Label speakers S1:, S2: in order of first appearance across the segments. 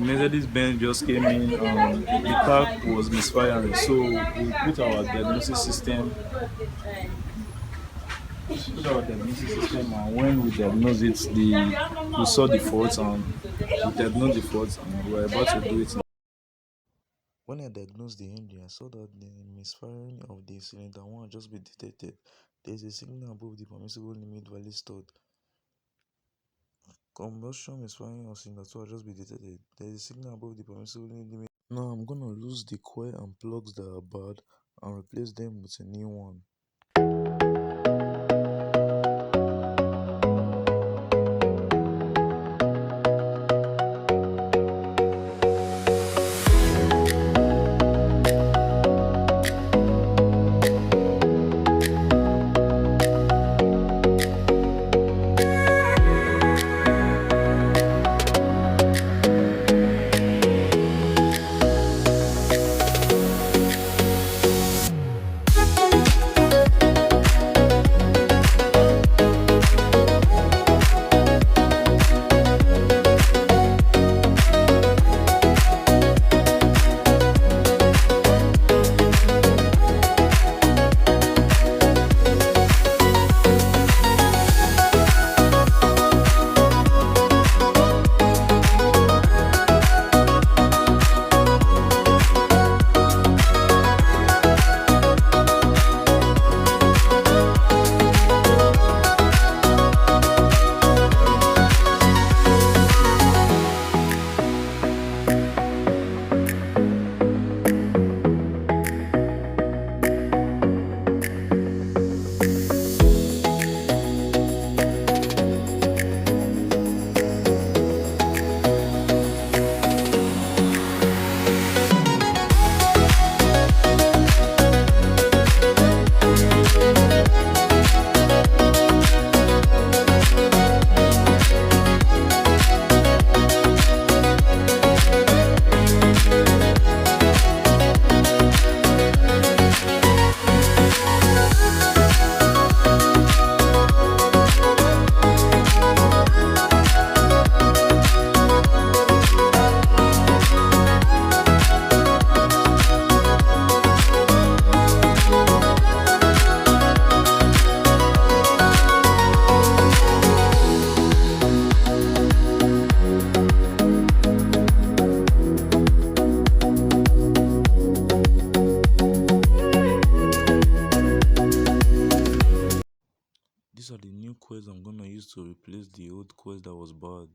S1: Mercedes Benz just came in. The car was misfiring, so we put our diagnosis system. And when we diagnosed it, we saw the faults and we diagnosed the faults, and we were about to do it.
S2: When I diagnosed the engine, I saw that the misfiring of the cylinder 1 had just been detected. There is a signal above the permissible limit value stored. Combustion misfiring of cylinder 2 had just been detected. There is a signal above the permissible limit. Now I'm gonna lose the coil and plugs that are bad and replace them with a new one. These are the new coils I'm gonna use to replace the old coils that was bad.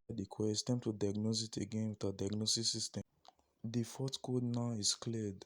S2: The coil, it's time to diagnose it again with our diagnosis system. The fault code now is cleared.